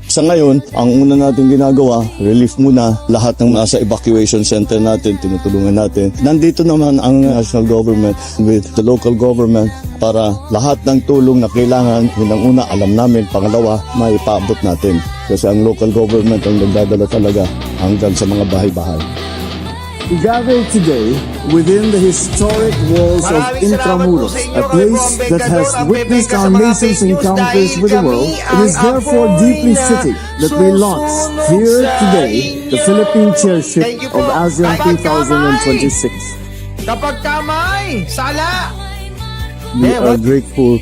Sa ngayon, ang una natin ginagawa, relief muna. Lahat ng nasa evacuation center natin, tinutulungan natin. Nandito naman ang national government with the local government para lahat ng tulong na kailangan, unang-una alam namin, pangalawa, maipaabot natin. Kasi ang local government ang nagdadala talaga hanggang sa mga bahay-bahay. We gather today within the historic walls of Intramuros, a place that has witnessed our nation's encounters with the world. It is therefore deeply fitting that we launch here today the Philippine chairship of ASEAN 2026. Kapag kamay, sala! We are grateful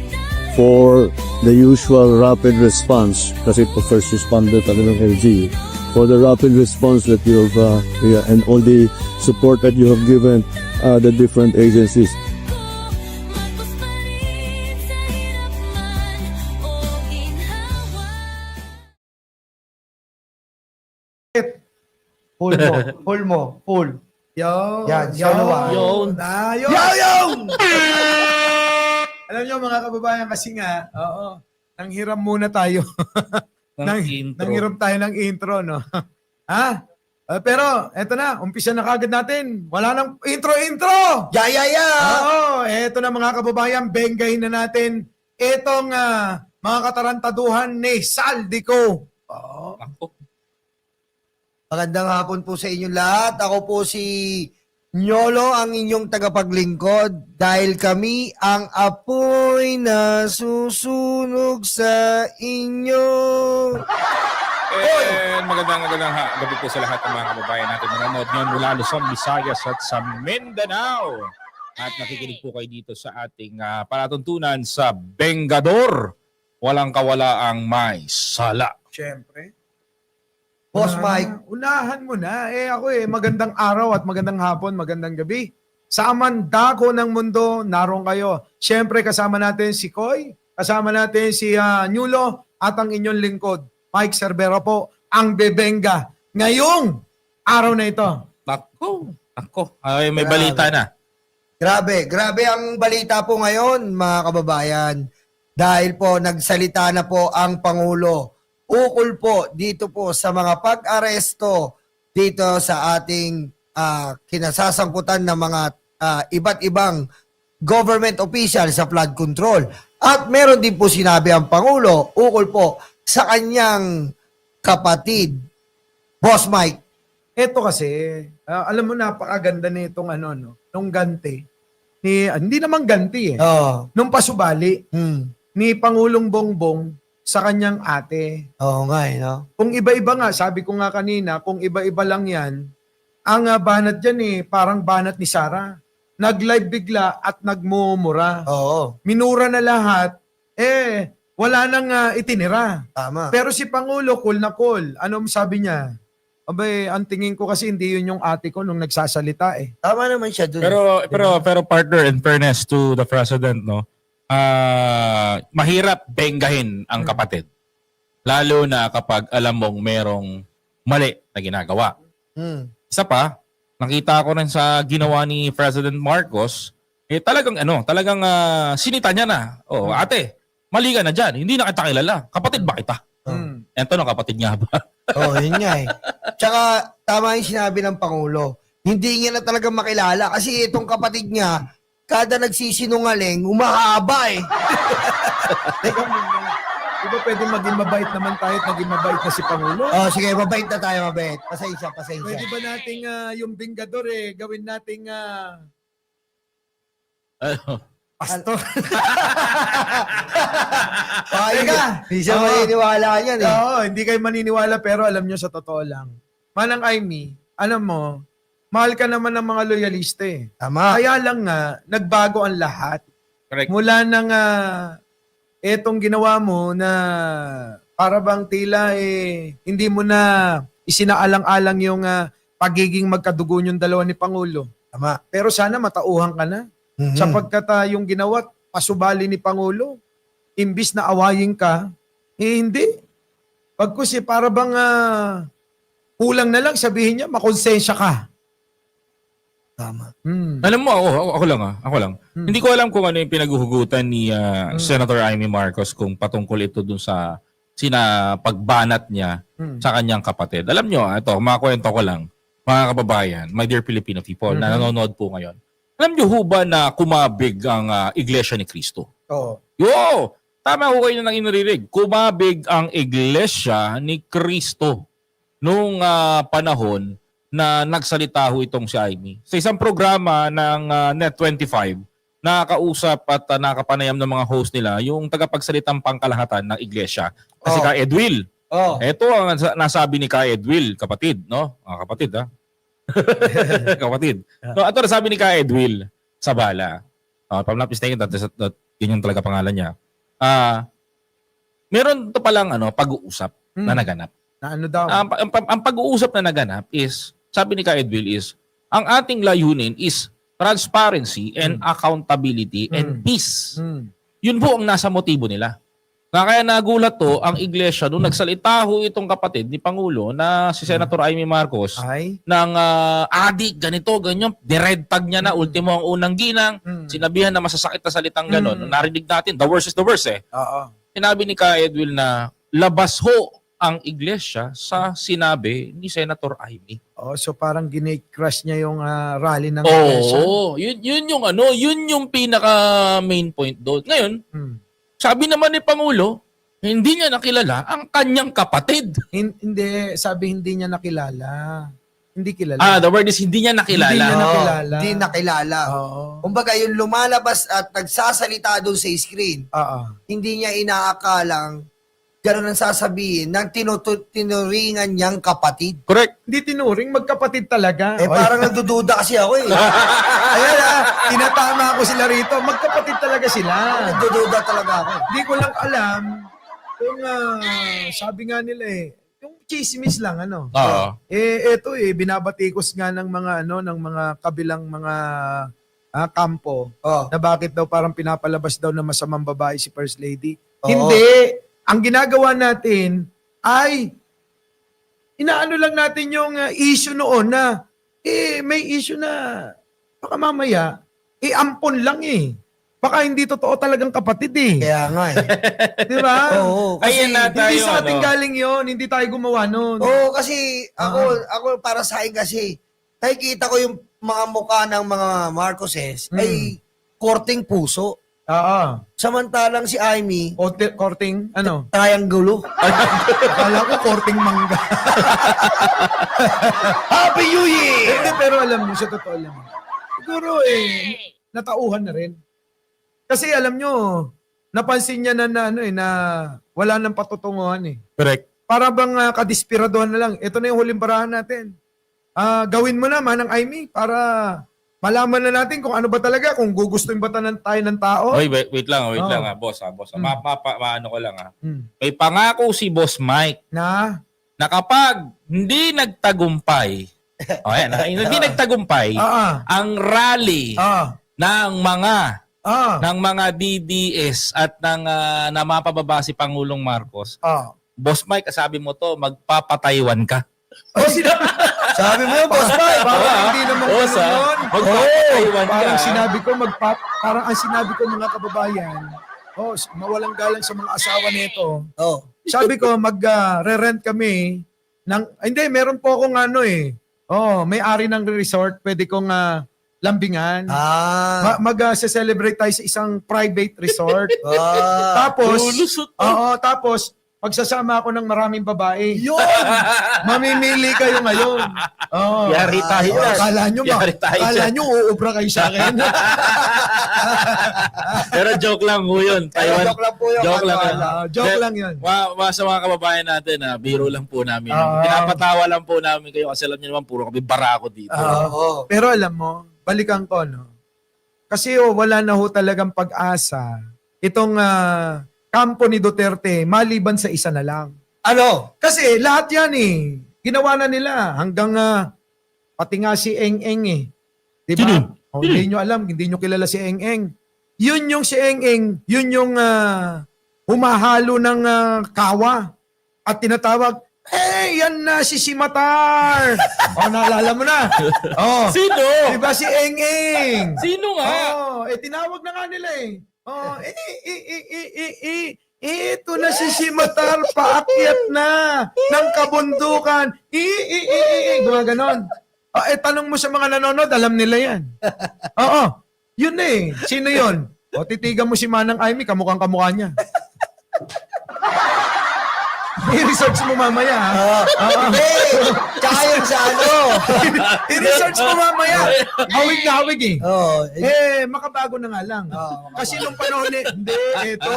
for the usual rapid response kasi po first responder talaga ng LGU. For the rapid response that you have and all the support that you have given the different agencies. Pull mo. Yo. Yan, Yun. Yun! Alam nyo mga kababayan kasi nga, nanghiram muna tayo. Nanghiram tayo ng intro, no? Ha? Pero, eto na, umpisa na kagad natin. Wala nang intro! Oo, eto na mga kababayan, benggahin na natin etong mga katarantaduhan ni Saldico. Ako. Magandang hapon po sa inyong lahat. Ako po si Nyolo, ang inyong tagapaglingkod. Dahil kami ang apoy na susunog sa inyo. And magandang gabi po sa lahat ng mga kababayan natin manonood ngayon mula Luzon, Visayas at sa Mindanao. At nakikinig po kayo dito sa ating palatuntunan sa Bengador. Walang kawala ang may sala. Siyempre. Boss Mike. Unahan mo na. Ako magandang araw at magandang hapon, magandang gabi. Sa amandako ng mundo, naroon kayo. Siyempre kasama natin si Koy, kasama natin si Nyulo at ang inyong lingkod, Mike Cervera po, ang bebenga. Ngayong araw na ito. Ako. Ay, may balita na. Grabe ang balita po ngayon, mga kababayan. Dahil po nagsalita na po ang Pangulo. Ukol po dito po sa mga pag-aresto dito sa ating kinasasangkutan ng mga iba't ibang government official sa flood control. At meron din po sinabi ang Pangulo, ukol po sa kanyang kapatid, Boss Mike. Ito kasi, alam mo napakaganda nitong nung ganti. Hindi naman ganti nung pasubali ni Pangulong Bongbong sa kanyang ate. Oo nga no? Kung iba-iba nga, sabi ko nga kanina, kung iba-iba lang yan, ang banat dyan parang banat ni Sarah. Nag-live bigla at nagmumura. Oo. Minura na lahat, wala nang itinira. Tama. Pero si Pangulo, cool na cool. Ano sabi niya? Abay, ang tingin ko kasi hindi yun yung ate ko nung nagsasalita Tama naman siya dun. Pero partner, in fairness to the president, no, mahirap benggahin ang kapatid. Lalo na kapag alam mong merong mali na ginagawa. Isa pa, nakita ko rin sa ginawa ni President Marcos, talagang sinita niya na. Oh, ate, mali ka na dyan. Hindi na kita kilala. Kapatid ba kita? Ito na kapatid nga ba? Yun nga Tsaka, tama yung sinabi ng Pangulo. Hindi niya na talaga makilala kasi itong kapatid niya, kada nagsisinungaling, umahaba Teka muna. Diba pwede maging mabait naman tayo at maging mabait na si Pangulo? Sige, mabait na tayo, mabait. Pasensya. Pwede ba nating yung Bengador gawin nating pastor? Teka, hindi siya maniniwala yan Oo, hindi kayo maniniwala pero alam nyo sa totoo lang. Manang Aimee, alam mo, mahal ka naman ng mga loyalista Tama. Kaya lang nga, nagbago ang lahat. Correct. Mula nang etong ginawa mo na para bang tila hindi mo na isinaalang-alang yung pagiging magkadugo yung dalawa ni Pangulo. Tama. Pero sana matauhan ka na. Sapagkat yung ginawa, pasubali ni Pangulo, imbis na awayin ka, hindi. Pagkus para bang kulang na lang sabihin niya, makonsensya ka. Tama. Alam mo, ako lang. Hindi ko alam kung ano yung pinaghuhugutan ni Senator Amy Marcos kung patungkol ito dun sa pagbanat niya sa kanyang kapatid. Alam nyo, ito, mga kwento ko lang, mga kababayan, my dear Filipino people na nanonood po ngayon. Alam nyo ho ba na kumabig ang Iglesia ni Cristo? Oo. Yo! Tama ho kayo na nang inarinig. Kumabig ang Iglesia ni Cristo nung panahon na nagsalita ho itong si Amy. Sa isang programa ng Net25, nakakausap at nakapanayam ng mga host nila yung tagapagsalitang pangkalahatan ng Iglesia. Kasi Ka Edwil. Oh. Ito ang nasabi ni Ka Edwil, kapatid, no? Kapatid, ha? Kapatid. No, ito nasabi ni Ka Edwil sa bala. If I'm not mistaken, yun yung talaga pangalan niya. Meron to palang pag-uusap na naganap. Na ano daw? Ang pag-uusap na naganap is, sabi ni Ka Edwil is, ang ating layunin is transparency and accountability and peace. Yun po ang nasa motibo nila. Kaya nagulat to ang iglesia nung nagsalita ho itong kapatid ni Pangulo na si Senator Amy Marcos ng adik, ganito, ganyan, dired tag niya na, ultimo ang unang ginang, sinabihan na masasakit na salitang ganon. Narinig natin, the worst is the worst eh. Sinabi ni Ka Edwil na labas ho ang iglesia sa sinabi ni Senator Amy. So parang gine-crush niya yung rally ng iglesia. Yun yung pinaka main point doon. Ngayon, sabi naman ni Pangulo, hindi niya nakilala ang kanyang kapatid. Hindi, sabi hindi niya nakilala. Hindi kilala. The word is hindi niya nakilala. Hindi niya nakilala. Hindi nakilala. Oo. Kumbaga, yung lumalabas at nagsasalita doon sa screen, hindi niya inaakalang gano'n ang sasabihin ng tinuringan niyang kapatid. Correct. Hindi tinuring, magkapatid talaga. Parang nagdududa kasi ako eh. Ayan tinatama ko sila rito. Magkapatid talaga sila. Nagdududa talaga ako. Hindi ko lang alam kung sabi nga nila yung chismis lang eto binabatikos nga ng mga ng mga kabilang mga kampo na bakit daw parang pinapalabas daw na masamang babae si First Lady. Hindi. Ang ginagawa natin ay inaano lang natin yung issue noon na may issue na baka mamaya ampon lang baka hindi totoo talagang kapatid Kaya nga Di ba? Oo. Kasi Ayun na tayo, hindi sa ating galing yon, hindi tayo gumawa noon. Oo, kasi ako para sa akin kasi nakikita ko yung mga mukha ng mga Marcoses ay korting puso. Samantalang si Amy, Korting, triangulo. Akala ko korting mangga. Happy New Year! Hindi, pero alam niyo, sa totoo lang. Siguro natauhan na rin. Kasi alam niyo, napansin niya na wala nang patutunguhan Correct. Para bang kadispiraduhan na lang. Ito na yung huling barahan natin. Gawin mo na, Manang Amy, para malaman na natin kung ano ba talaga, kung gugustuhin ba tayo ng tao. Oy, wait lang, boss. Maano ko lang May pangako si Boss Mike Na kapag hindi nagtagumpay, hindi nagtagumpay ang rally ng mga DDS at ng na mapababa si Pangulong Marcos. Boss Mike, sabi mo to, magpapataywan ka. Sabi mo yun, Boss Mike. parang hindi naman yun. Magpapataywan ka. Parang ang sinabi ko mga kababayan, mawalang galang sa mga asawa nito. Sabi ko, re-rent kami hindi, meron po akong may-ari ng resort, pwede kong lambingan. Mag-celebrate tayo sa isang private resort. Tapos, pagsasama ako ng maraming babae. Yun! Mamimili kayo ngayon. Yari tayo. Kala nyo, uubra kayo sa akin. Pero joke lang ho yun. Taiwan. Joke lang po yun. Joke lang yun. Sa mga kababayan natin, biro lang po namin. Pinapatawa lang po namin kayo kasi alam nyo naman, puro kami barako dito. Pero alam mo, balikan ko, kasi wala na ho talagang pag-asa. Itong kampo ni Duterte, maliban sa isa na lang. Ano? Kasi lahat yan ginawa na nila hanggang pati nga si Eng-Eng Diba? Hindi nyo alam, hindi nyo kilala si Eng-Eng. Yun yung si Eng-Eng, yun yung humahalo ng kawa at tinatawag, yan na si Simatar. Naalala mo na. Sino? Diba si Eng-Eng? Sino nga? tinawag na nga nila Ito na si Simatar, paakyat na ng kabundukan. Gumaganon. Tanong mo sa mga nanonood, alam nila yan. Oo, yun eh. Sino yun? O, titigan mo si Manang Aimee, kamukhang kamukha niya. I-research mo mamaya, ha? Hindi! Tsaka yung sa ano. I-research mo mamaya. Hawig na hawig eh. Oh, Makabago na nga lang. makabago. Kasi nung panahon hindi, ito.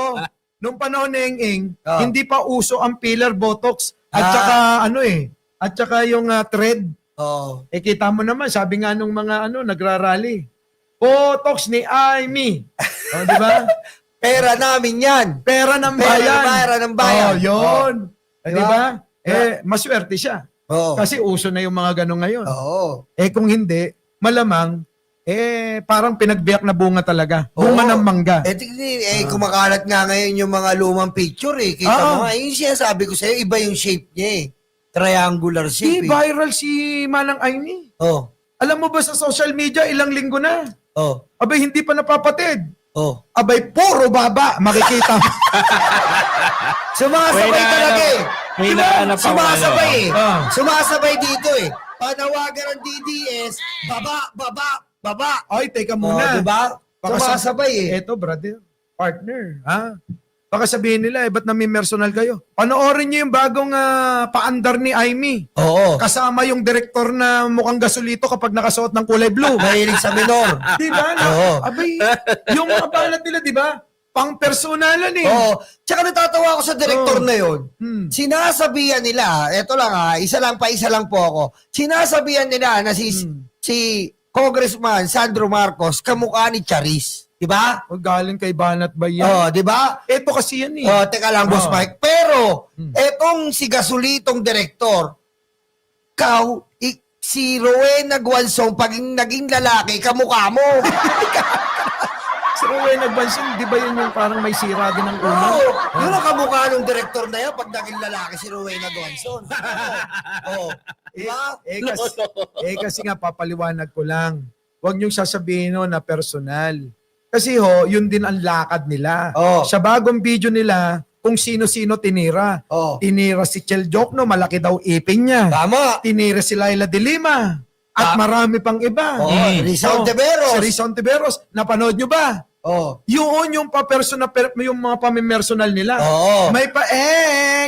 Nung panahon ni Ing, Oh. hindi pa uso ang filler botox at Ah. saka at saka yung thread. oh. Kita mo naman, sabi nga nung mga nagrarally. Botox ni Aimee. Di ba? Pera namin yan. Pera ng Pera bayan. pera ng bayan. Oh, yun. Oh. Di ba? Maswerte siya. Oo. Kasi uso na yung mga ganun ngayon. Oo. Kung hindi, malamang, parang pinagbiyak na bunga talaga. Oo. Bunga ng mangga. Kumakalat nga ngayon yung mga lumang picture eh. Kita Oo. mo nga, yung sinasabi ko sa'yo, iba yung shape niya eh. Triangular shape eh. Viral si Manang Aimee. Oh. Alam mo ba sa social media, ilang linggo na? Oh. Abay, hindi pa napapatid. Oh. Abay, puro baba. Makikita mo. Sumasabay May talaga eh. may Diba? nahanap ako, Sumasabay eh. Ah. Sumasabay dito eh. Panawagan ng DDS, baba. Ay, teka Oh, muna. diba? Baka Sumasabay eh. Eto, brother. Partner. Ha? Baka sabihin nila, ba't nami-personal kayo? Panoorin niyo yung bagong paandar ni Aimee. Oo. Kasama yung direktor na mukhang gasolito kapag nakasuot ng kulay blue. Mahilig sa minor. Di ba? Oo. Abay, yung mga banat nila, di ba? Pang-personalan eh. Oo. Tsaka natatawa ako sa direktor Oo. na yun. Hmm. Sinasabihan nila, eto lang isa lang po ako. Sinasabihan nila na si Congressman Sandro Marcos kamukha ni Charis. Di ba? O, galing kay Banat ba yan? Oh, di ba? Ito kasi yan eh. Oh, teka lang, Boss Oo. Mike. Pero, etong si Gasolitong direktor, si Rowena Guansong, pag naging lalaki, kamukha mo. Si Rowena Bansin, di ba yun yung parang may sira din ng ulo? Oo. Yun ang kamukha ng direktor na yan pag naging lalaki si Rowena Guansong. Oo. Diba? Kasi nga papaliwanag ko lang. Huwag niyong sasabihin na personal. Kasi yun din ang lakad nila. Oo. Sa bagong video nila, kung sino-sino tinira. Oo. Tinira si Chel Jokno, malaki daw ipin niya. Tama. Tinira si Laila de Lima. At marami pang iba. Oo. Rizal Ontiveros. Si Rizal Ontiveros. Napanood nyo ba? Oo. Yun yung yung mga pamimersonal nila. Oo. May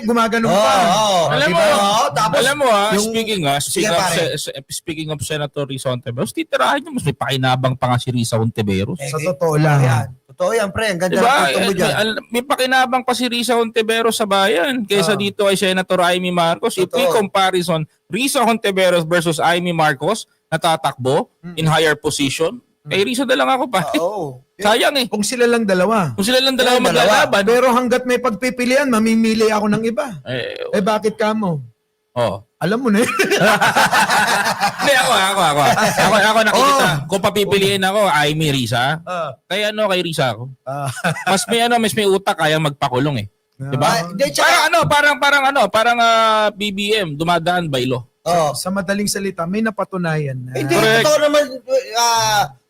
gumaganon pa. Oo. Alam mo, Diba? Oo, tapos, alam mo yung- speaking Sige, pare. speaking of Senator Risa Ontiveros, titirahan niyo, mas may pakinabang pa nga si Risa Ontiveros. Sa totoo lang. Yan. Totoo yan, pre. Ang ganda Diba? ng punto mo dyan. May pakinabang pa si Risa Ontiveros sa bayan kaysa dito kay Senator Aimee Marcos. If we Totoo. comparison Risa Ontiveros versus Aimee Marcos na tatakbo in higher position, kay Risa na lang ako pa. Oo. Sayang eh. Kung sila lang dalawa. Kung sila lang dalawa Sila dalawa. maglalaban. Pero hanggat may pagpipilian, mamimili ako ng iba. Bakit ka mo? Oh. Alam mo na yun. Hindi, ako nakikita. Kung papipiliin ako, Aimee, Risa. Kaya kay Risa ako. Mas may utak kaya magpakulong eh. Diba? Hindi, tsaka- Parang BBM, dumadaan by law. Oo. Sa madaling salita, may napatunayan na. Hindi, Correct. totoo naman,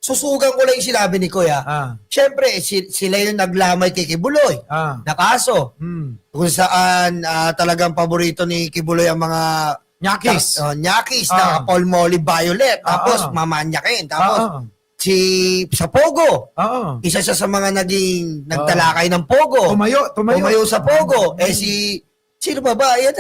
susugan ko lang yung sinabi ni Kuya. Siyempre, sila yung naglamay kay Kibuloy. Na kaso, kung saan talagang paborito ni Kibuloy ang mga Nyakis. nyakis na Paul Molly Violet. Tapos, mamanyakin. Tapos, sa Pogo. Isa siya sa mga nagtalakay ng Pogo. Tumayo sa Pogo. Sino ba ba? Yan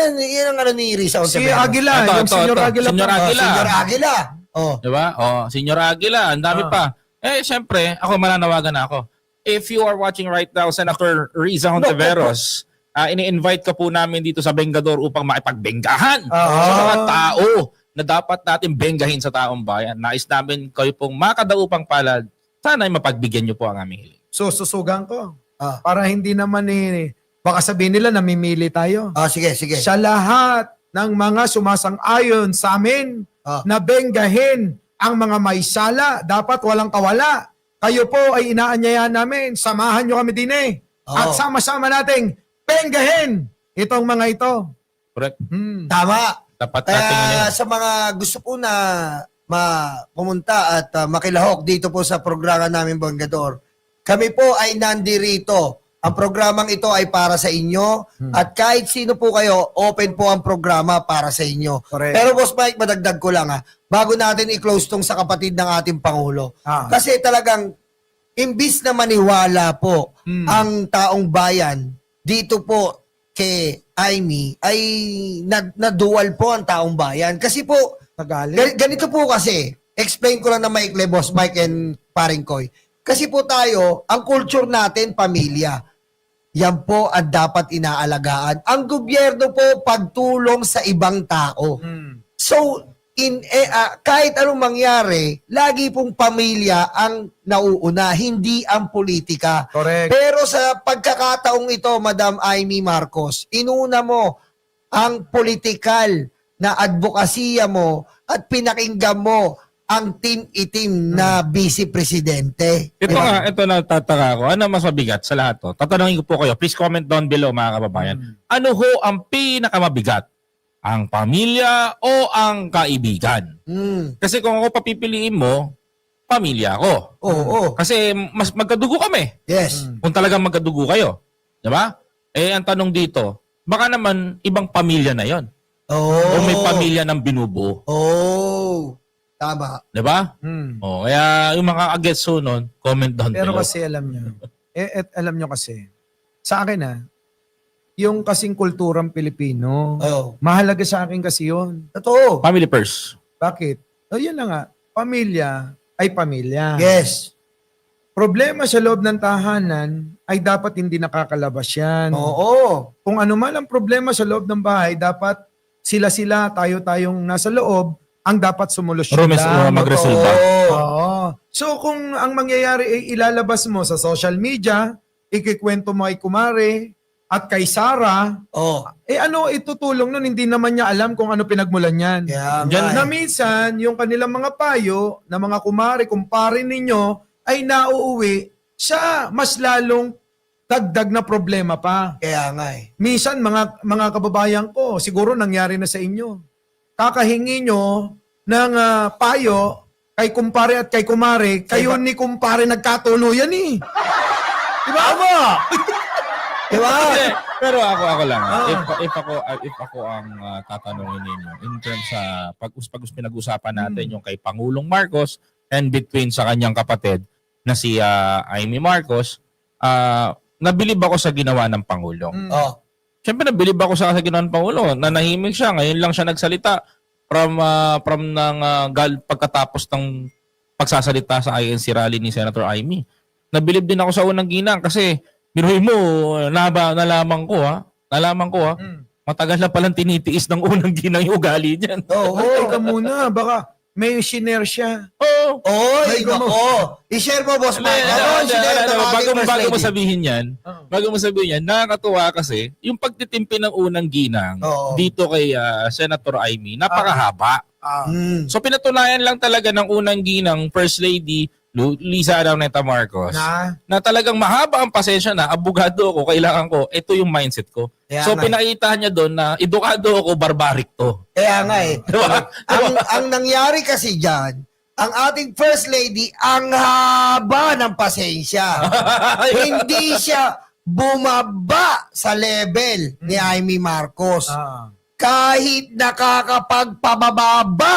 ang ano ni Risa Si Ontiveros. Aguila, yung Senyor Aguila. Senyor pa. Aguila. Senyor Aguila. Oh. Diba? Senyor Aguila, ang dami pa. Siyempre, ako mananawagan na ako. If you are watching right now, Senator Risa Ontiveros, ini-invite ka po namin dito sa Bengador upang makipagbenggahan sa mga tao na dapat natin benggahin sa taong bayan. Nais namin kayo pong makadaupang palad. Sana ay mapagbigyan niyo po ang aming hiling. So, susugan ko. Para hindi naman baka sabihin nila namimili tayo. Sige. Sa lahat ng mga sumasang-ayon sa amin na benggahin ang mga may sala, dapat walang kawala. Kayo po ay inaanyayahan namin, samahan nyo kami din at sama-sama nating benggahin itong mga ito. Correct? Tama. Dapat natin Kaya sa mga gusto po na pumunta at makilahok dito po sa programa namin Bengador, kami po ay nandirito Ang programang ito ay para sa inyo at kahit sino po kayo, open po ang programa para sa inyo. Correct. Pero Boss Mike, madagdag ko lang bago natin i-close tong sa kapatid ng ating Pangulo. Kasi talagang imbis na maniwala po ang taong bayan dito po kay Aimee ay na-dual po ang taong bayan. Kasi po, ganito po kasi, explain ko lang na maikli, Boss Mike and Paring Koy. Kasi po tayo, ang culture natin, pamilya. Yan po ang dapat inaalagaan. Ang gobyerno po, pagtulong sa ibang tao. So, kahit anong mangyari, lagi pong pamilya ang nauuna, hindi ang politika. Correct. Pero sa pagkakataong ito, Madam Aimee Marcos, inuna mo ang politikal na advokasya mo at pinakinggan mo ang team itim na vice presidente. Ito nga, ito na tataka ko. Ano mas mabigat sa lahat to? Tatanungin ko po kayo. Please comment down below mga kababayan. Ano ho ang pinakamabigat? Ang pamilya o ang kaibigan? Kasi kung ako papipiliin mo, pamilya ko. Oo. Kasi mas magkadugo kami. Yes. Kung talagang magkadugo kayo. Diba? Eh, ang tanong dito, baka naman ibang pamilya na yon. Oo. O may pamilya ng binubuo. Oo. Tama. Diba? O, kaya yung mga agets ho nun, comment down Pero below. kasi alam nyo, alam nyo kasi, sa akin yung kasing kulturang Pilipino, Oo. mahalaga sa akin kasi yun. Totoo. Family first. Bakit? O yun na nga, pamilya ay pamilya. Yes. Problema sa loob ng tahanan ay dapat hindi nakakalabas yan. Oo. Kung ano man ang problema sa loob ng bahay, dapat sila-sila, tayo-tayong nasa loob, ang dapat sumolusyon Magresolba. Oo. So kung ang mangyayari ay ilalabas mo sa social media, ikikwento mo kay Kumare at kay Sarah, Oo. ano itutulong nun? Hindi naman niya alam kung ano pinagmulan yan. Kaya Diyan Na minsan, yung kanilang mga payo na mga kumare, kumpare ninyo, ay nauuwi sa mas lalong dagdag na problema pa. Kaya nga Minsan, mga kababayan ko, siguro nangyari na sa inyo. Kakahingi nyo ng payo kay kumpare at kay kumare, kayo ni kumpare nagkatuluyan Diba? Diba? Pero ako lang. If ako ang tatanungin ninyo in terms sa pag pinag-usapan natin yung kay Pangulong Marcos and between sa kanyang kapatid na si Aimee Marcos, nabilib ako sa ginawa ng Pangulong. Oo. Siyempre nabilib ako sa ginawa ng Pangulo. Nanahimik siya. Ngayon lang siya nagsalita from pagkatapos ng pagsasalita sa INC rally ni Senator Aimee. Nabilib din ako sa unang ginang kasi biruhin mo, nalaman ko matagal na palang tinitiis ng unang ginang yung ugali niyan. Oo. Teka muna, baka may shiner siya. Oo. Oy, nako. I-share mo, Boss Mike. Ano, i-share ng ating first Bago mo lady. sabihin yan, nakakatuwa kasi yung pagtitimpi ng unang ginang Oo. dito kay Senator Aimee, napakahaba. So pinatunayan lang talaga ng unang ginang First Lady Lisa Araneta Marcos na talagang mahaba ang pasensya na, abogado ko, kailangan ko, ito yung mindset ko. Kaya So nga pinakita niya doon na edukado ako, barbaric to. Kaya nga Diba? ang nangyari kasi dyan, ang ating First Lady, ang haba ng pasensya. Hindi siya bumaba sa level ni Aimee Marcos. Kahit nakakapagpababa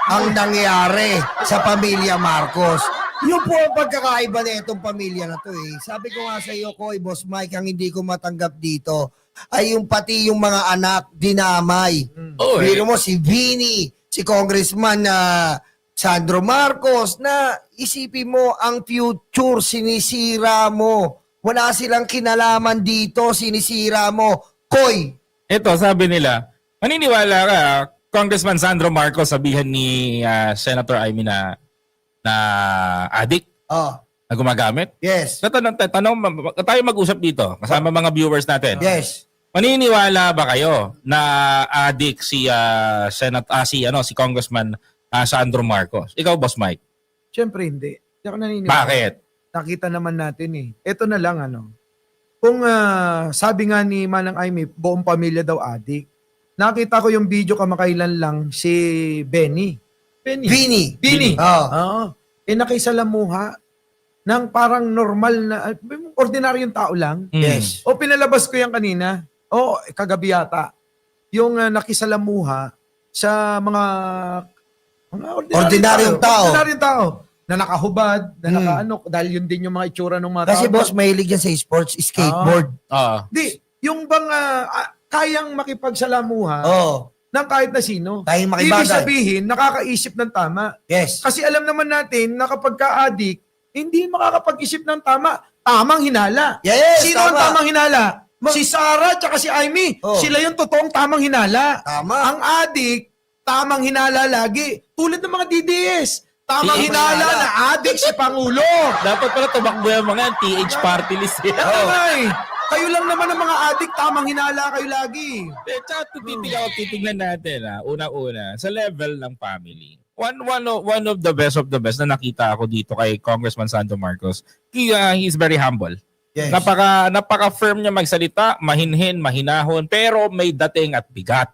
ang nangyari sa pamilya Marcos. Yun po ang pagkakaiba na itong pamilya na to Sabi ko nga sa iyo, Koy, Boss Mike, ang hindi ko matanggap dito ay yung pati yung mga anak dinamay. Oo, Pero mo si Vinny, si Congressman Sandro Marcos, na isipin mo ang future sinisira mo. Wala silang kinalaman dito, sinisira mo. Koy, Ito, sabi nila, maniniwala ka, Congressman Sandro Marcos, sabihan ni Senator Aimee na addict na gumagamit? yes, Tanong, tayo mag-usap dito, kasama mga viewers natin. yes. Maniniwala ba kayo na addict si si Congressman Sandro Marcos? Ikaw, Boss Mike? Siyempre hindi. Hindi ako naniniwala. Bakit? Nakita naman natin Ito na lang Kung sabi nga ni Manang Aimee, buong pamilya daw adik. Nakita ko yung video kamakailan lang si Benny. Vinny. Benny. Oo. Oo. Nakisalamuha. ng parang normal na, ordinaryong tao lang. Yes. O pinalabas ko yan kanina, o kagabi yata, yung nakisalamuha sa mga Ordinaryong tao. Ordinaryong tao na nakahubad, na nakaano, dahil yun din yung mga itsura ng mga Kasi tao. boss, mahilig yan sa sports, skateboard. Di, yung bang kayang makipagsalamuha Oo. ng kahit na sino. Kayang makibagay. Ibig sabihin, nakakaisip ng tama. Yes. Kasi alam naman natin na kapag ka-addict, hindi makakapag-isip ng tama. Tamang hinala. Yes, Sino ang tama. tamang hinala? Si Sarah at si Amy. Oh. Sila yung totoong tamang hinala. Tama. Ang addict, tamang hinala lagi. Tulad ng mga DDS. Tamang Tamang hinala hinala. na addict si Pangulo. Dapat pala tumakbo yung mga TH party list. Ay, kayo lang naman ang mga addict, tamang hinala kayo lagi. Tsaka titignan natin, una-una, sa level ng family. One of the best na nakita ako dito kay Congressman Sandro Marcos, he's very humble. Yes. Napaka-firm niya magsalita, mahinhin, mahinahon, pero may dating at bigat.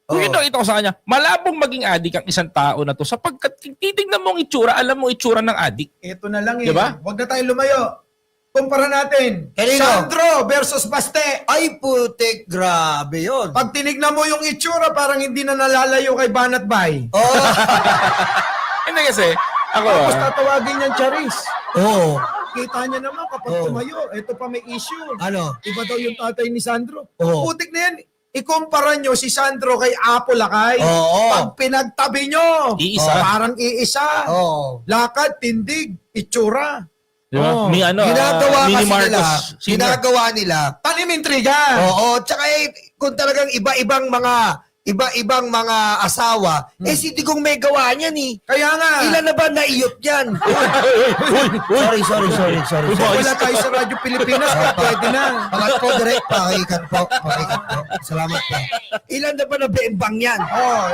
Kung ito ko sa kanya, malabong maging adik ang isang tao na to sapagkat titignan mo ang itsura, alam mo itsura ng adik. Ito na lang eh. Diba? Huwag na tayo lumayo. Kumpara natin. Kanino? Sandro versus Baste. Ay, putik, grabe yun. Pag tinignan mo yung itsura, parang hindi na nalalayo kay Banat Bay. Oo. Hindi kasi, ako Tapos tatawagin niyang Charis. Oo. Kita niya naman kapag Oh. tumayo, ito pa may issue. Ano? Iba daw yung tatay ni Sandro. Oh. Putik na yan. Ikumpara nyo si Sandro kay Apo Lakay. Oo. Pag pinagtabi nyo, Iisa. parang iisa. Oo. Lakad, tindig, itsura. di ba? Oh. May Ginagawa Mini kasi nila, Marcos Sr. ginagawa nila. Tanim intriga. Oo, tsaka kung talagang iba-ibang mga asawa, si Digong may gawa niyan eh. Kaya nga. Ilan na ba naiyot yan? Sorry. Wala tayo sa Radyo Pilipinas, kaya pwede na. Pakat po, direct, pakikat po. Salamat po. Ilan na ba na bembang yan?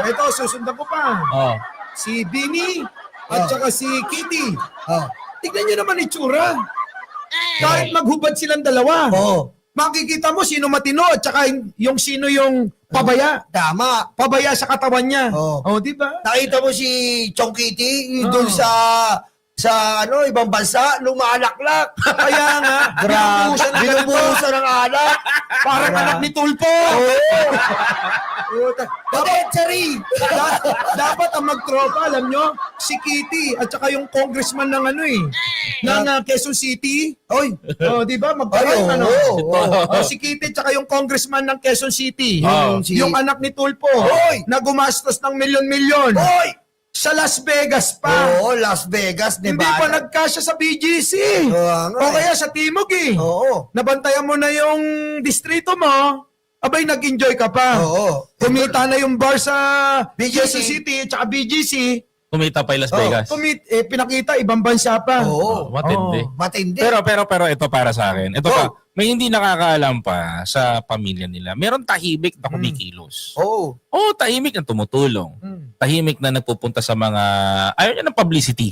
Ito, susundan ko pa. Oh. Si Bini at saka si Kitty. Oh. Tignan nyo naman itsura. Kahit maghubad silang dalawa. Oo. Makikita mo sino matino at saka yung sino yung pabaya. Tama. Pabaya sa katawan niya. Oo. Di ba? Nakita mo si Chong Kitty doon sa ibang bansa nung maalaklak. Kaya nga, Grabe. Binubuhusan ng alak. parang anak ni Tulpo. Potensary. Dapat ang magtropa, alam nyo, si Kitty at saka yung congressman ng ng Quezon City. Oy. Di ba? Magkaroon si Kitty at saka yung congressman ng Quezon City. Yung anak ni Tulpo Oy! na gumastos ng milyon-milyon. Oy! Sa Las Vegas pa. Oo, Las Vegas, Hindi pa Nevada. nagkasya sa BGC. Oo nga O kaya sa Timog eh. Oo. Nabantayan mo na yung distrito mo. Abay, nag-enjoy ka pa. Oo. Kumita na yung bar sa BGC. Quezon City at saka BGC. Kumita pa yung Las Vegas. Pinakita, ibang bansa pa. Oo. Matindi. Matindi. Pero ito para sa akin. Ito pa, may hindi nakakaalam pa sa pamilya nila. Meron tahimik na kumikilos. Oo. Oo, tahimik na tumutulong. Tahimik na nagpupunta sa mga, ayaw niya ng publicity.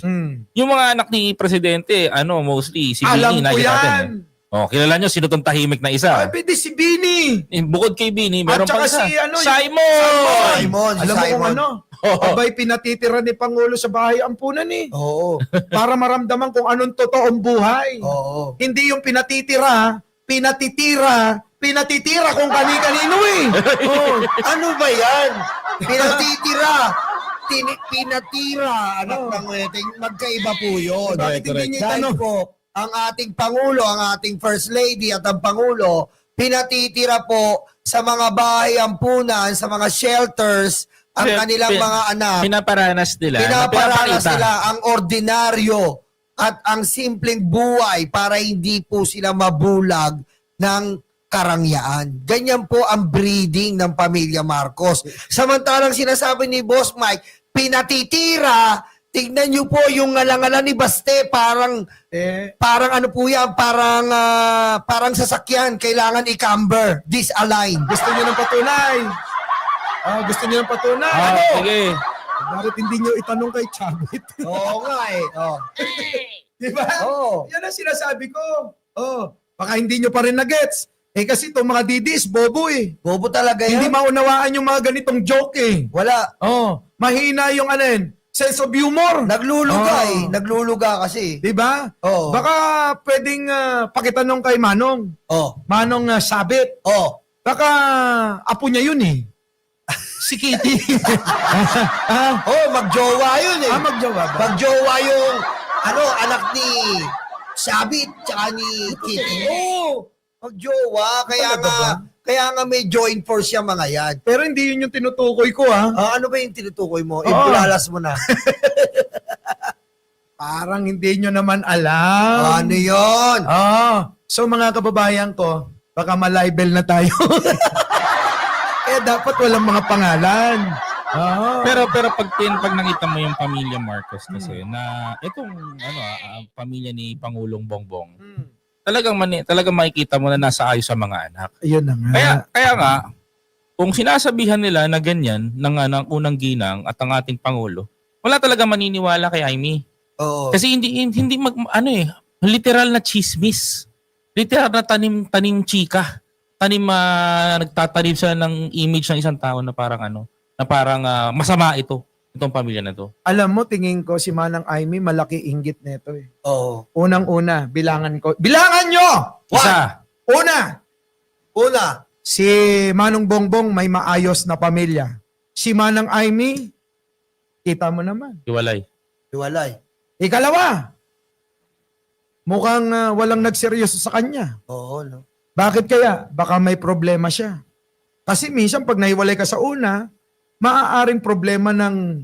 Yung mga anak ni Presidente, mostly si Alam Bini, ko nakita yan. natin. Kilala niyo sino tong tahimik na isa? Ay, pwede si Bini. Bukod kay Bini, meron At saka pa isa. si, Simon! Simon. Alam mo Simon. kung abay, pinatitira ni Pangulo sa bahay ampunan eh. Oo. Para maramdaman kung anong totoong buhay. Oo. Hindi yung pinatitira kung kani-kanino eh. Ano ba yan? Pinatitira. Pinatira. Anak ng wedding. Magkaiba po yun. Bakit hindi niya Dahil itanong? po, ang ating Pangulo, ang ating First Lady at ang Pangulo, pinatitira po sa mga bahay ampunan, sa mga shelters, ang kanilang mga anak. Pinaparanas nila. Pinaparanas pinapakita. nila ang ordinaryo at ang simpleng buhay para hindi po sila mabulag ng karangyaan. Ganyan po ang breeding ng pamilya Marcos. Samantalang sinasabi ni Boss Mike, pinatitira, tignan niyo po yung ngalangalan ni Baste, parang ano po yan, parang sasakyan, kailangan i-camber, disalign. Gusto niyo ng patunay. Gusto niyo ng patunay. Ano? Sige. Bakit hindi niyo itanong kay Chabit? Oo nga eh. Oh. Di ba? Oo. Yan ang sinasabi ko. Baka hindi nyo pa rin na-gets. Kasi itong mga didis, bobo eh. Bobo talaga yan. Hindi maunawaan yung mga ganitong joke eh. Wala. Mahina yung sense of humor. Nagluluga Oo. Nagluluga kasi. Di ba? Oo. Baka pwedeng pakitanong kay Manong. Oh. Manong Sabit. Oh. Baka apo niya yun eh. Si Kitty. Oh, magjowa yun eh. Magjowa ba? Magjowa yung anak ni Sabit tsaka ni Kitty. Oo. Magjowa. Talaga Kaya nga may joint force yung mga yan. Pero hindi yun yung tinutukoy ko ha. Ano ba yung tinutukoy mo? Ibulalas mo na. Parang hindi nyo naman alam. Ano yun? So mga kababayan ko, baka malibel na tayo. Eh dapat walang mga pangalan. Pero pag nakita mo yung pamilya Marcos kasi na itong pamilya ni Pangulong Bongbong, talagang makikita mo na nasa ayos sa mga anak. Ayun na nga. Kaya nga kung sinasabihan nila na ganyan ng unang ginang at ang ating pangulo, wala talaga maniniwala kay Amy. Oo. Kasi hindi literal na chismis. Literal na tanim chika. Nagtatanim siya ng image ng isang tao na parang masama itong pamilya na to. Alam mo, tingin ko si Manang Amy malaki inggit nito eh. Oo. Unang-una, bilangan ko. Bilangan nyo! Isa, Una. Si Manong Bongbong may maayos na pamilya. Si Manang Amy, kita mo naman. hiwalay. Hiwalay. Ikalawa, mukhang walang nagseryoso sa kanya. Oo, no? Bakit kaya? Baka may problema siya. Kasi minsan pag nahiwalay ka sa una, maaaring problema ng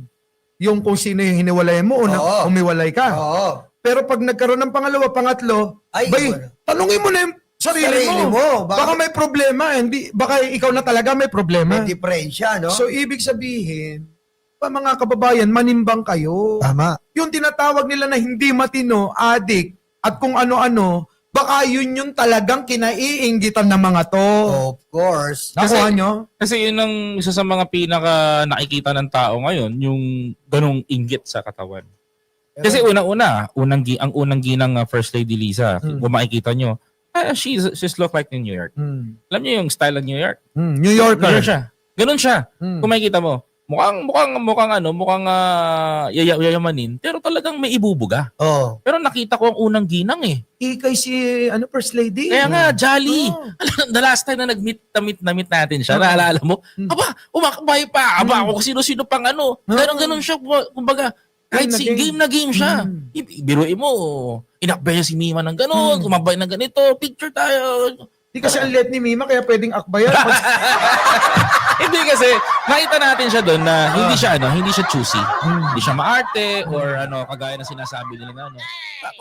yung kung sino yung hiniwalay mo o Oo. umiwalay ka. Oo. Pero pag nagkaroon ng pangalawa, pangatlo, Ay, wala. tanungin mo na yung sarili mo. Baka Baka may problema. Baka ikaw na talaga may problema. may diferensya, no? So, ibig sabihin, mga kababayan, manimbang kayo. Tama. Yung tinatawag nila na hindi matino, adik, at kung ano-ano, baka yun talagang kinaiinggitan ng mga to. Of course. Nakuha nyo? Kasi yun ang isa sa mga pinaka nakikita ng tao ngayon, yung ganong inggit sa katawan. Kasi ang unang ginang First Lady Liza, kung makikita nyo, she's look like in New York. Alam niyo yung style ng New York? New Yorker. Ganun siya. Ganun siya. Mm. Kung makikita mo, mukhang yayamanin, pero talagang may ibubuga. Oo. Pero nakita ko ang unang ginang eh. Ikay si First Lady. Kaya nga, jolly. Oh. The last time na nag-meet natin siya, naalala mo, umakbay pa. Kung sino-sino pang ganun siya. Kumbaga, kahit game na game siya. Biruin mo, inakbay niya si Mima ng ganun, kumabay ng ganito, picture tayo. Di kasi ang let ni Mima, kaya pwedeng akbayan. Hindi kasi nakita natin siya doon na hindi siya choosy. Hindi siya maarte or kagaya na sinasabi nila na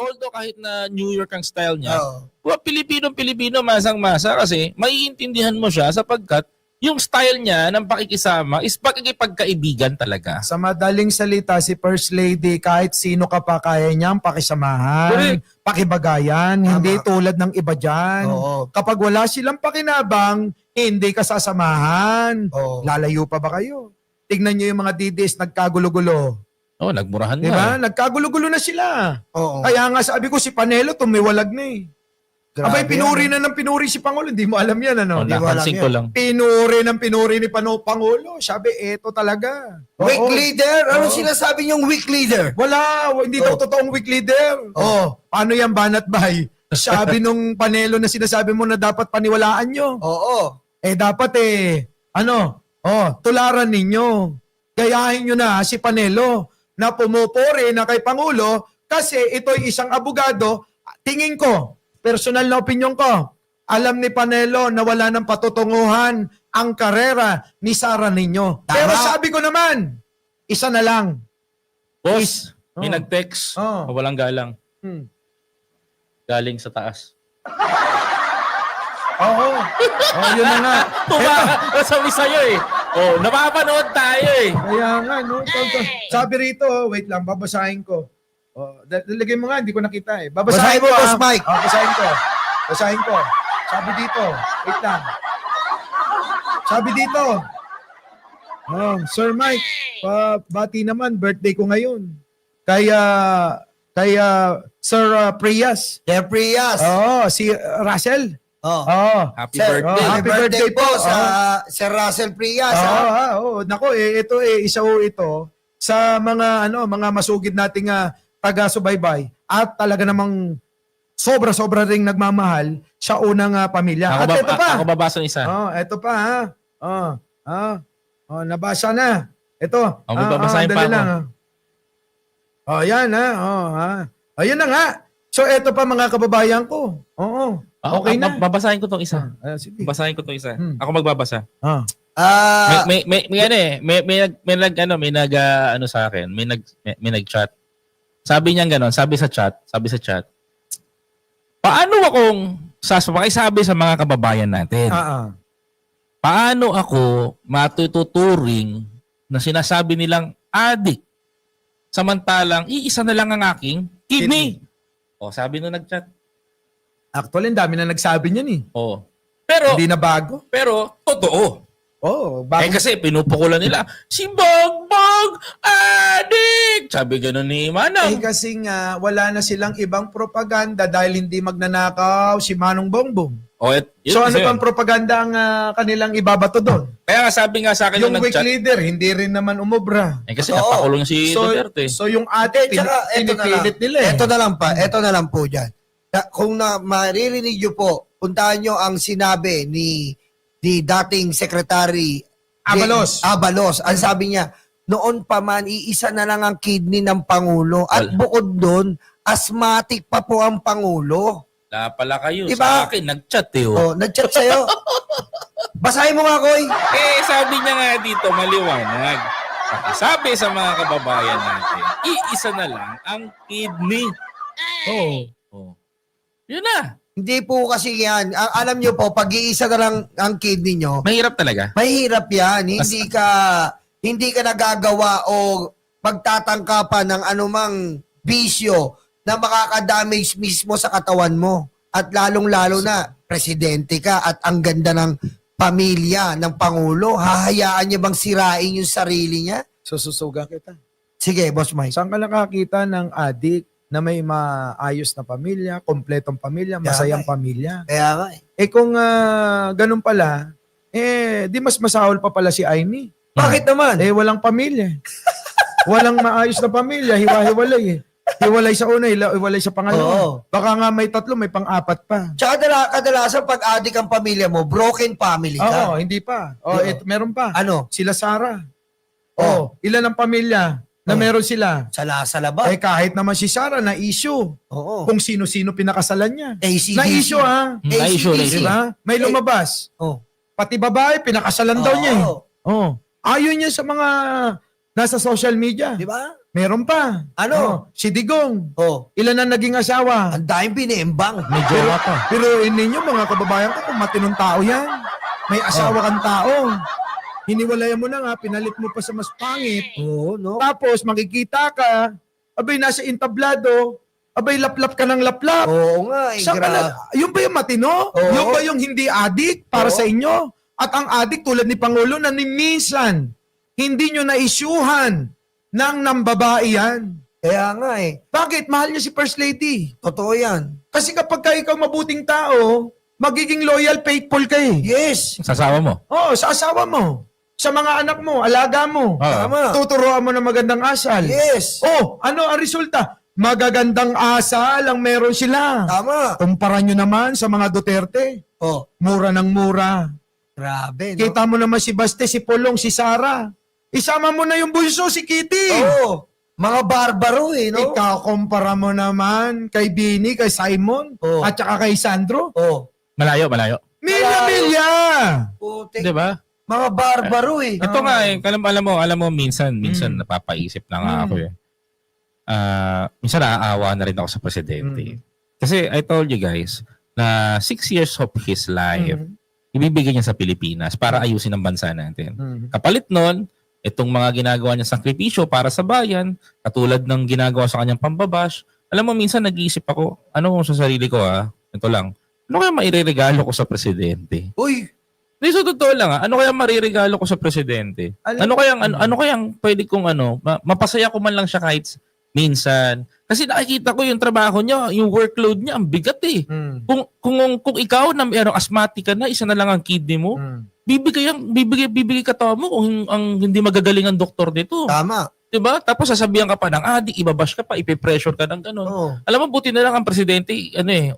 Although kahit na New York ang style niya, Pilipino masang-masa kasi maiintindihan mo siya sapagkat yung style niya ng pakikisama is pakikipagkaibigan talaga. Sa madaling salita, si First Lady, kahit sino ka pa, kaya niyang pakisamahan, Correct. pakibagayan, hindi tulad ng iba dyan. Oo. Kapag wala silang pakinabang, hindi ka sasamahan. Oo. Lalayo pa ba kayo? Tignan niyo yung mga DDs nagkagulo-gulo. Nagmurahan Di ba? Nagkagulo-gulo na sila. Oo. Kaya nga sabi ko, si Panelo tumiwalag na eh. Abay, pinuri na ng pinuri si Pangulo. Hindi mo alam yan, ano? Di ba Napansin alam ko yan? lang. Pinuri ni Pangulo. Sabi, eto talaga. Weak Oo. leader? Ano Oo. sinasabi niyong weak leader? Wala, hindi daw totoong weak leader. Paano yan, banat bay? Sabi nung Panelo na sinasabi mo na dapat paniwalaan nyo. Oo. Dapat tularan ninyo. Gayahin nyo na si Panelo na pumupuri na kay Pangulo kasi ito'y isang abogado. Tingin ko, personal na opinion ko, alam ni Panelo na wala ng patutunguhan ang karera ni Sara Niño. Tama. Pero sabi ko naman, isa na lang. Boss, may Oh. nag-text, Oh. walang galang. Hmm. Galing sa taas. Oo. Yun na nga. Sabi sa'yo eh. Napapanood tayo eh. Kaya nga, no? Sabi rito, wait lang, babasahin ko. Dalagay mo nga, hindi ko nakita eh. Basahin mo, Boss Mike. Basahin ko. Sabi dito, wait lang. Sabi dito, Sir Mike, bati naman, birthday ko ngayon. Kaya Sir Prias. Sir Prias. Si Russell. Happy Sir, birthday. Happy birthday po. sa Sir Russel Prias. Nako, ito isa ito sa mga mga masugid nating taga-subaybay at talaga namang sobra-sobra ring nagmamahal sa unang pamilya. At ito pa. Ako babasa ng isa. Ito pa ha. Nabasa na. Ito. May babasahin pa dali ako. lang, yan Ayun na nga. So ito pa mga kababayan ko. Oo. Okay na. Babasahin ko tong isa. Sige. Babasahin ko tong isa. Hmm. Ako magbabasa. Ah, May nag ano sa akin, may nag-chat. Sabi niya gano'n, sabi sa chat, paano akong pakisabi sa mga kababayan natin? Paano ako matututuring na sinasabi nilang addict samantalang iisa na lang ang aking kidney? O, sabi nung nag-chat. Actually, ang dami na nagsabi niyan eh. O. Pero, Hindi na bago. pero, totoo. Bago. Kasi pinupukulan nila, si Bogbog, addict! Sabi gano'n ni Manang. Kasi nga, wala na silang ibang propaganda dahil hindi magnanakaw si Manong Bongbong. So ano pang propaganda ang kanilang ibabato doon? Kaya nga sabi nga sa akin Yung nung weak nag-chat, leader, hindi rin naman umubra. kasi Oo. napakulong si Duterte. So yung ate, pinipilit nila eh. Ito na lang po dyan. Kung maririnig nyo po, puntahan nyo ang sinabi ni dating Secretary Abalos. Ang sabi niya, noon pa man, iisa na lang ang kidney ng Pangulo. At bukod doon, asthmatic pa po ang Pangulo. Wala pala kayo. Diba? Sa akin, nag-chat eh. Nag-chat sa'yo. Basahin mo nga, Koy. Sabi niya nga dito, maliwanag. Sabi sa mga kababayan natin, iisa na lang ang kidney. Yun na. Hindi po kasi yan. Alam nyo po, pag-iisa na lang ang kidney nyo, Mahirap talaga. mahirap yan. Hindi ka nagagawa o pagtatangkapan ng anumang bisyo na makakadamage mismo sa katawan mo. At lalong-lalo na, presidente ka at ang ganda ng pamilya ng Pangulo. Hahayaan niya bang sirain yung sarili niya? Sususugan kita. Sige, Boss Mike. Saan ka nakakita ng adik na may maayos na pamilya, kompletong pamilya, masayang pamilya? Kaya nga eh. Kung ganun pala, di mas masahol pa pala si Aimee. Bakit naman? Walang pamilya. Walang maayos na pamilya, hiwa-hiwalay eh. Hiwalay sa una, hiwalay sa pangalawa. Oo. Baka nga may tatlo, may pang-apat pa. Tsaka kadalasan pag adik ang pamilya mo, broken family ka. Oo, hindi pa. Oo. Meron pa. Ano? Sila Sarah. Oo. Ilan ang pamilya na meron sila? Sa labas. Kahit naman si Sarah na issue. Oo. Kung sino-sino pinakasalan niya. ACDC. Na issue ha. ACDC. Diba? May lumabas. Oh. Pati babae, pinakasalan daw niya eh. Oo. Ayon niya sa mga nasa social media. Di ba? Meron pa. Ano? Si Digong. Oh. Ilan ang naging asawa? Ang daming binimbang. Pero ninyo mga kababayan ko, kung matinong tao yan, may asawa kang tao. Hiniwalayan mo na nga, pinalit mo pa sa mas pangit. Oo, no? Tapos makikita ka, abay nasa entablado, abay laplap ka ng laplap. Oo nga, Saan ka na- Yun ba yung matino? Oo. Yung ba yung hindi addict para Oo. sa inyo? At ang addict tulad ni Pangulo na ni minsan, hindi nyo na-issuehan ng nambabae yan. Kaya nga eh. Bakit? Mahal niya si First Lady. Totoo yan. Kasi kapag ka ikaw mabuting tao, magiging loyal, faithful ka eh. Yes. Sa asawa mo. Oo, sa asawa mo. Sa mga anak mo, alaga mo. Tama. Tuturuan mo ng magandang asal. Yes. Oh, ano ang resulta? Magagandang asal ang meron sila. Tama. Kumpara nyo naman sa mga Duterte. Oh, Mura ng mura. grabe, no? Kita mo naman si Baste, si Pulong, si Sara. Isama mo na yung bunso, si Kitty. Oo. Mga barbaro eh, no? Ikaw, kumpara mo naman kay Bini, kay Simon, Oh. at saka kay Sandro. Oh. Malayo. Milya-milya! Putik. Di ba? Mga barbaro eh. Ito nga eh, alam mo, minsan napapaisip na nga ako eh. Minsan naaawa na rin ako sa presidente. Kasi I told you guys, na 6 years of his life, ibibigay niya sa Pilipinas para ayusin ang bansa natin. Kapalit nun, itong mga ginagawa niya sakripisyo para sa bayan, katulad ng ginagawa sa kanyang pambabash, alam mo, minsan nag-iisip ako, ano sa sarili ko ito lang, ano kaya maireregalo ko sa presidente? Uy, So, totoo lang ano kaya mariregalo ko sa presidente? Ano kayang pwede kong mapasaya ko man lang siya kahit minsan. Kasi nakikita ko yung trabaho niya, yung workload niya, ang bigat eh. Kung ikaw na mayroong asthmatic ka na, isa na lang ang kidney mo, bibigay ka tawa mo kung ang hindi magagaling ang doktor nito. tama. Diba? Tapos sasabihan ka pa ng adik, ibabash ka pa, ipipressure ka ng ganun. Oo. Alam mo, buti na lang ang presidente,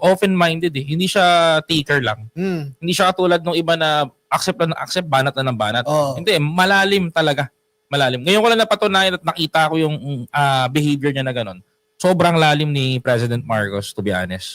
open-minded eh. Hindi siya taker lang. Hindi siya katulad ng iba na accept lang ng accept, banat na ng banat. Oo. Hindi, malalim talaga. Malalim. Ngayon ko lang napatunayan at nakita ko yung behavior niya na ganun. Sobrang lalim ni President Marcos, to be honest.